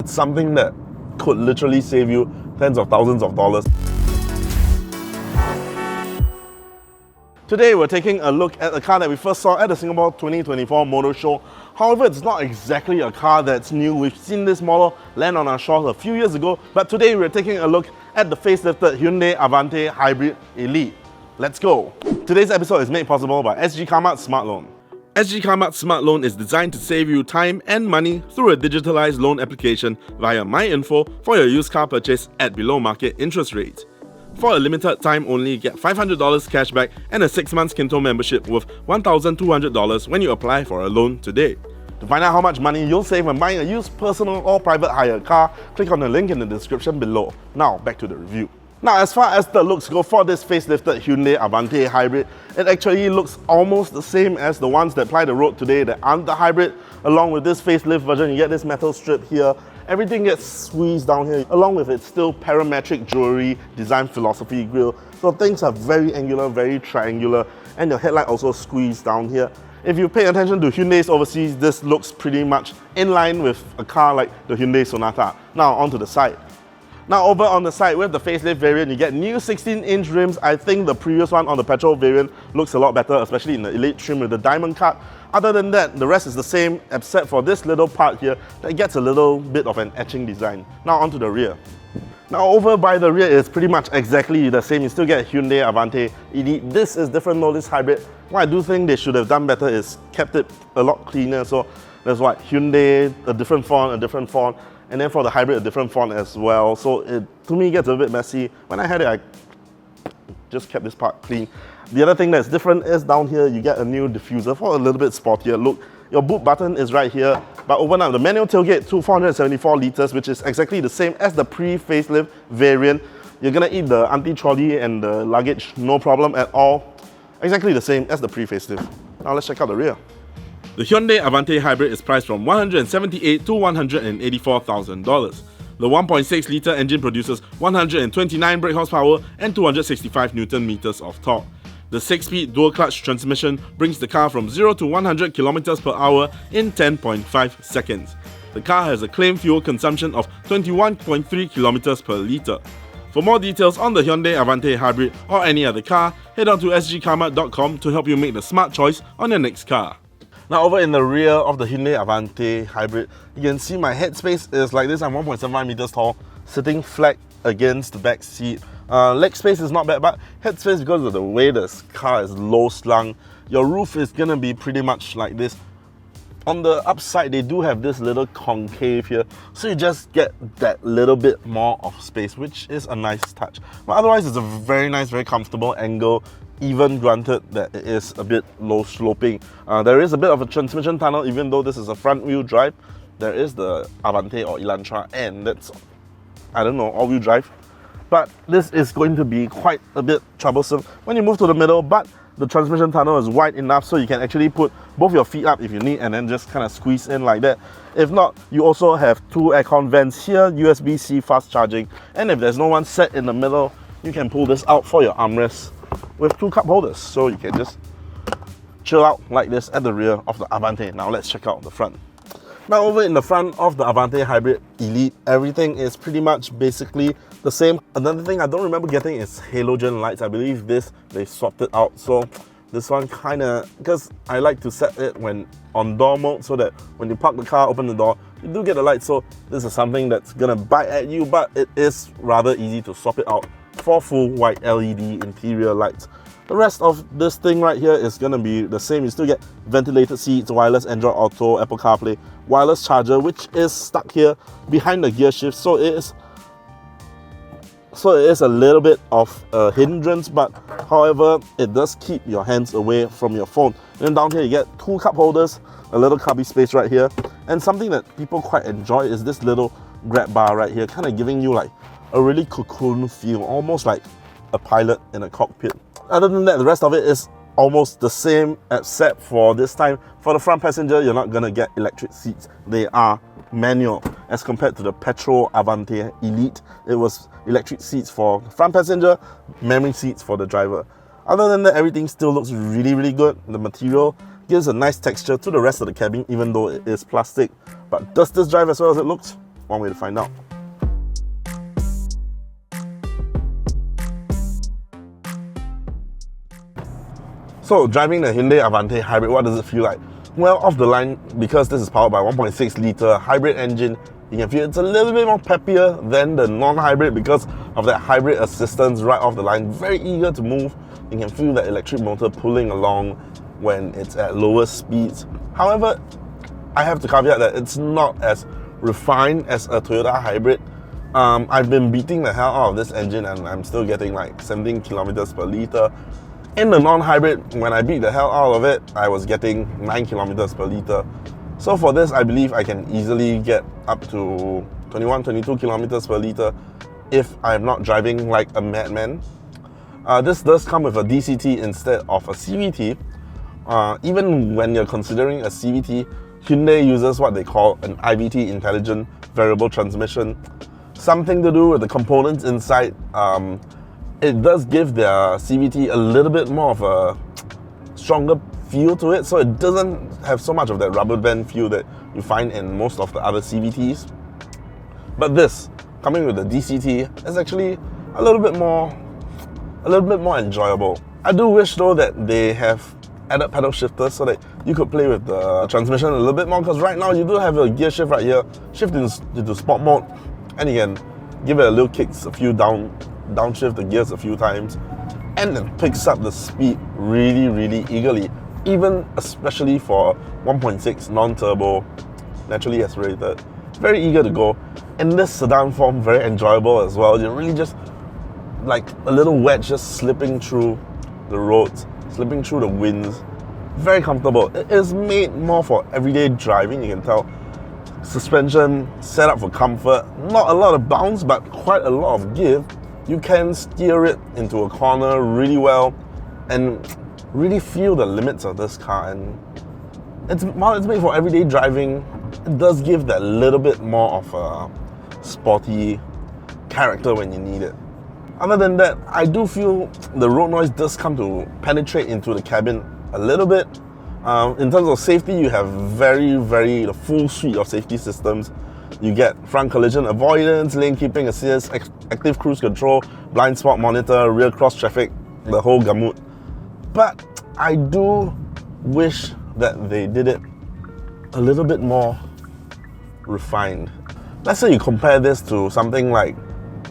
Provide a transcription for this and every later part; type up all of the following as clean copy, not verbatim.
something that could literally save you tens of thousands of dollars. Today we're taking a look at a car that we first saw at the Singapore 2024 Motor Show. However, it's not exactly a car that's new. We've seen this model land on our shores a few years ago, but today we're taking a look at the facelifted Hyundai Avante Hybrid Elite. Let's go! Today's episode is made possible by Sgcarmart Smart Loan. Sgcarmart Smart Loan is designed to save you time and money through a digitalized loan application via MyInfo for your used car purchase at below market interest rates. For a limited time only, get $500 cashback and a 6 months Kinto membership worth $1,200 when you apply for a loan today. To find out how much money you'll save when buying a used personal or private hire car, click on the link in the description below. Now, back to the review. Now, as far as the looks go for this facelifted Hyundai Avante Hybrid, it actually looks almost the same as the ones that ply the road today that aren't the hybrid. Along with this facelift version, you get this metal strip here. Everything gets squeezed down here, along with its still parametric jewelry design philosophy grille. So things are very angular, very triangular, and your headlight also squeezed down here. If you pay attention to Hyundais overseas, this looks pretty much in line with a car like the Hyundai Sonata. Now onto the side. Now over on the side with the facelift variant, you get new 16-inch rims. I think the previous one on the petrol variant looks a lot better, especially in the Elite trim with the diamond cut. Other than that, the rest is the same except for this little part here that gets a little bit of an etching design. Now onto the rear. Now over by the rear is pretty much exactly the same. You still get Hyundai Avante Elite. This is different though, this hybrid. What I do think they should have done better is kept it a lot cleaner. So there's what, Hyundai, a different font, and then for the hybrid, a different font as well. So it, to me, gets a bit messy. When I had it, I just kept this part clean. The other thing that's different is down here, you get a new diffuser for a little bit sportier look. Your boot button is right here, but open up the manual tailgate to 474 litres, which is exactly the same as the pre-facelift variant. You're gonna eat the anti-trolley and the luggage, no problem at all. Exactly the same as the pre-facelift. Now let's check out the rear. The Hyundai Avante Hybrid is priced from $178,000 to $184,000. The 1.6-litre engine produces 129 brake horsepower and 265 Nm of torque. The 6-speed dual-clutch transmission brings the car from 0 to 100 km per hour in 10.5 seconds. The car has a claimed fuel consumption of 21.3 km per litre. For more details on the Hyundai Avante Hybrid or any other car, head on to sgcarmart.com to help you make the smart choice on your next car. Now over in the rear of the Hyundai Avante Hybrid, you can see my headspace is like this. I'm 1.75 meters tall, sitting flat against the back seat. Leg space is not bad, but head space, because of the way this car is low slung, your roof is gonna be pretty much like this. On the upside, they do have this little concave here, so you just get that little bit more of space, which is a nice touch. But otherwise, it's a very nice, very comfortable angle, even granted that it is a bit low sloping. There is a bit of a transmission tunnel, even though this is a front wheel drive. There is the Avante or Elantra, and that's, I don't know, all-wheel drive. But this is going to be quite a bit troublesome when you move to the middle, but the transmission tunnel is wide enough so you can actually put both your feet up if you need and then just kind of squeeze in like that. If not, you also have two aircon vents here, USB-C fast charging, and if there's no one set in the middle, you can pull this out for your armrest with two cup holders, so you can just chill out like this at the rear of the Avante. Now let's check out the front. Now over in the front of the Avante Hybrid Elite, everything is pretty much basically the same. Another thing I don't remember getting is halogen lights. I believe this, they swapped it out. So this one kinda, because I like to set it when on door mode so that when you park the car, open the door, you do get the light. So this is something that's gonna bite at you, but it is rather easy to swap it out for full white LED interior lights. The rest of this thing right here is gonna be the same. You still get ventilated seats, wireless Android Auto, Apple CarPlay, wireless charger, which is stuck here behind the gear shift. So it is a little bit of a hindrance, but however, it does keep your hands away from your phone. And then down here you get two cup holders, a little cubby space right here, and something that people quite enjoy is this little grab bar right here, kind of giving you like a really cocoon feel, almost like a pilot in a cockpit. Other than that, the rest of it is almost the same, except for this time, for the front passenger, you're not gonna get electric seats. They are manual. As compared to the petrol Avante Elite, it was electric seats for the front passenger, memory seats for the driver. Other than that, everything still looks really, really good. The material gives a nice texture to the rest of the cabin, even though it is plastic. But does this drive as well as it looks? one way to find out. So driving the Hyundai Avante hybrid, what does it feel like? Well, off the line, because this is powered by 1.6 litre hybrid engine, you can feel it's a little bit more peppier than the non-hybrid because of that hybrid assistance right off the line. Very eager to move. You can feel that electric motor pulling along when it's at lower speeds. However, I have to caveat that it's not as refined as a Toyota hybrid. I've been beating the hell out of this engine and I'm still getting like 17 kilometers per litre. In the non-hybrid, when I beat the hell out of it, I was getting 9 kilometers per litre. So for this, I believe I can easily get up to 21, 22 kilometers per litre if I'm not driving like a madman. This does come with a DCT instead of a CVT. Even when you're considering a CVT, Hyundai uses what they call an IVT, Intelligent Variable Transmission. Something to do with the components inside. It does give their CVT a little bit more of a stronger feel to it, so it doesn't have so much of that rubber band feel that you find in most of the other CVTs. But this, coming with the DCT, is actually a little bit more enjoyable. I do wish though that they have added pedal shifters so that you could play with the transmission a little bit more, because right now you do have a gear shift right here, shift into sport mode, and you can give it a little kicks, a few downshift the gears a few times, and it picks up the speed really eagerly, even especially for 1.6 non-turbo, naturally aspirated. Very eager to go. In this sedan form, very enjoyable as well. You're really just like a little wedge just slipping through the roads, slipping through the winds. Very comfortable. It is made more for everyday driving, you can tell. Suspension set up for comfort, not a lot of bounce but quite a lot of give. You can steer it into a corner really well and really feel the limits of this car. And while it's made for everyday driving, it does give that little bit more of a sporty character when you need it. Other than that, I do feel the road noise does come to penetrate into the cabin a little bit. In terms of safety, you have the full suite of safety systems. You get front collision avoidance, lane keeping assist, active cruise control, blind spot monitor, rear cross traffic, the whole gamut. But I do wish that they did it a little bit more refined. Let's say you compare this to something like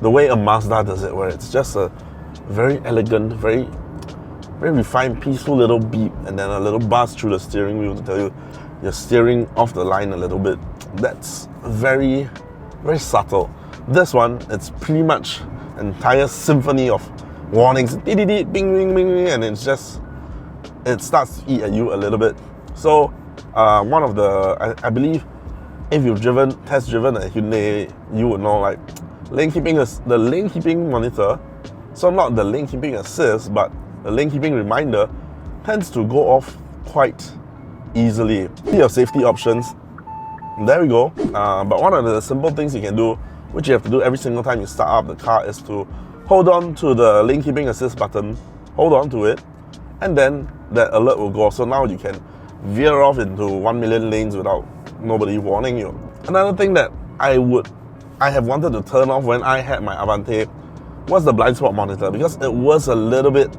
the way a Mazda does it, where it's just a very elegant, very refined, peaceful little beep, and then a little buzz through the steering wheel to tell you you're steering off the line a little bit. That's very subtle. This one, it's pretty much an entire symphony of warnings, bing, bing, bing, bing, and it starts to eat at you a little bit. So one of the, I believe, if you've test driven a Hyundai, you would know, like, the lane keeping monitor, so not the lane keeping assist, but the lane keeping reminder, tends to go off quite easily. Your safety options, there we go. But one of the simple things you can do, which you have to do every single time you start up the car, is to hold on to the lane keeping assist button, hold on to it, and then that alert will go. So now you can veer off into 1 million lanes without nobody warning you. Another thing that I have wanted to turn off when I had my Avante was the blind spot monitor, because it was a little bit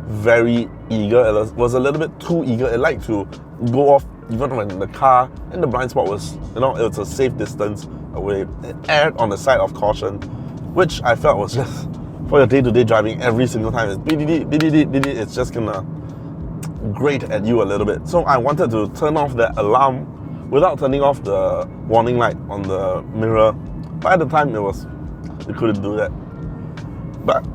very eager. It was a little bit too eager. It liked to go off even when the car and the blind spot was, it was a safe distance away. It erred on the side of caution, which I felt was just for your day-to-day driving. Every single time it's just gonna grate at you a little bit. So I wanted to turn off that alarm without turning off the warning light on the mirror. But at the time, you couldn't do that. But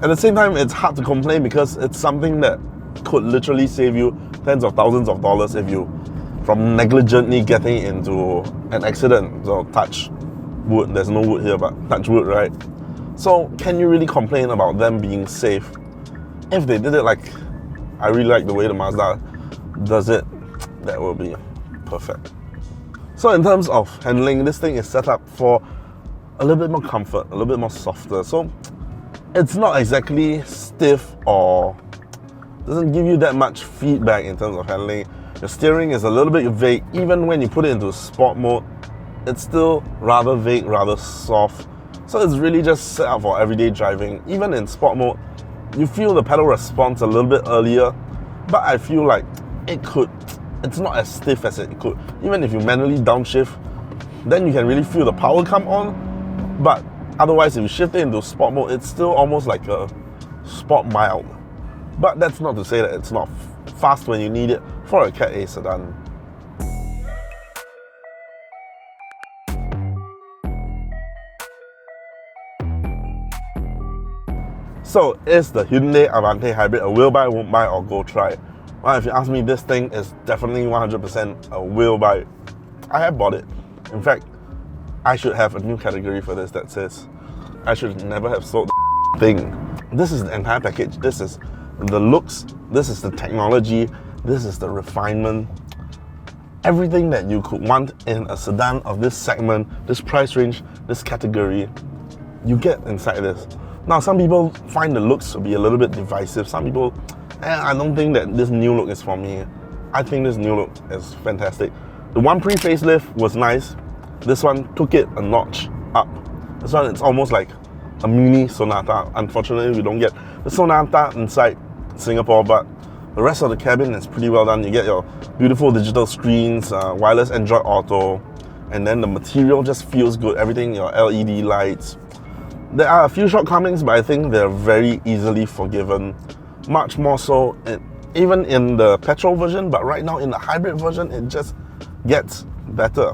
at the same time, it's hard to complain because it's something that could literally save you tens of thousands of dollars if you, from negligently getting into an accident. So touch wood, there's no wood here, but touch wood, right? So can you really complain about them being safe? If they did it like, I really like the way the Mazda does it, that will be perfect. So in terms of handling, this thing is set up for a little bit more comfort, a little bit more softer. So it's not exactly stiff or doesn't give you that much feedback in terms of handling. Your steering is a little bit vague. Even when you put it into sport mode, it's still rather vague, rather soft. So it's really just set up for everyday driving. Even in sport mode, you feel the pedal response a little bit earlier, but I feel like it's not as stiff as it could. Even if you manually downshift, then you can really feel the power come on. But otherwise, if you shift it into sport mode, it's still almost like a sport mild. But that's not to say that it's not fast when you need it for a Cat A sedan. So is the Hyundai Avante Hybrid a will buy, won't buy, or go try? Well, if you ask me, this thing is definitely 100% a will buy. I have bought it. In fact, I should have a new category for this that says I should never have sold the thing. This is the entire package. This is the looks, this is the technology, this is the refinement. Everything that you could want in a sedan of this segment, this price range, this category, you get inside this. Now, some people find the looks to be a little bit divisive. Some people, I don't think that this new look is for me. I think this new look is fantastic. The one pre-facelift was nice. This one took it a notch up. This one, it's almost like a mini Sonata. Unfortunately, we don't get the Sonata inside Singapore, but the rest of the cabin is pretty well done. You get your beautiful digital screens, wireless Android Auto, and then the material just feels good. Everything, your LED lights. There are a few shortcomings, but I think they're very easily forgiven. Much more so even in the petrol version, but right now in the hybrid version, it just gets better.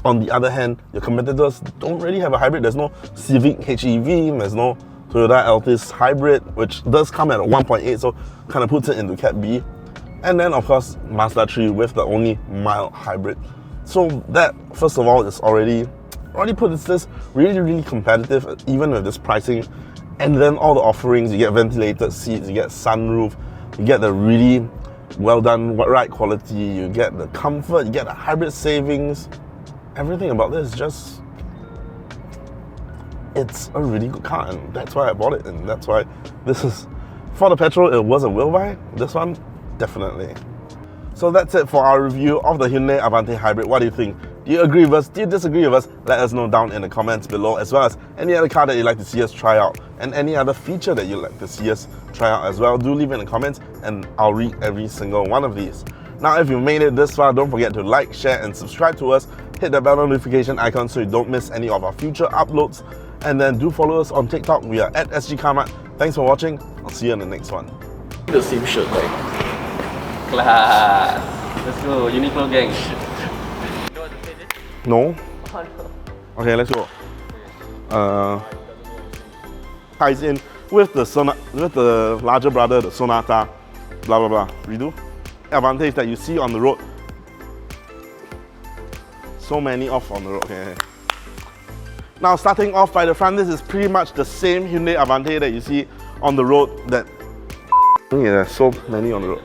On the other hand, your competitors don't really have a hybrid. There's no Civic HEV, there's no Toyota Altis hybrid, which does come at a 1.8, so kind of puts it into Cat B. And then, of course, Mazda 3 with the only mild hybrid. So that, first of all, is already puts this really competitive, even with this pricing. And then all the offerings, you get ventilated seats, you get sunroof, you get the really well done ride quality, you get the comfort, you get the hybrid savings. Everything about this just, it's a really good car, and that's why I bought it, and that's why this is, for the petrol, it was a will buy. This one, definitely. So that's it for our review of the Hyundai Avante Hybrid. What do you think? Do you agree with us? Do you disagree with us? Let us know down in the comments below, as well as any other car that you'd like to see us try out, and any other feature that you'd like to see us try out as well. Do leave it in the comments, and I'll read every single one of these. Now, if you made it this far, don't forget to like, share, and subscribe to us. Hit the bell notification icon so you don't miss any of our future uploads. And then do follow us on TikTok. We are at Sgcarmart. Thanks for watching. I'll see you in the next one. The same shirt, right? Class. Let's go, Uniqlo gang. You want to say this? No. Oh, no. Okay, let's go. Ties in with the larger brother, the Sonata, blah blah blah. Redo. Advantage that you see on the road. So many off on the road. Okay. Now, starting off by the front, this is pretty much the same Hyundai Avante that you see on the road. That so many on the road.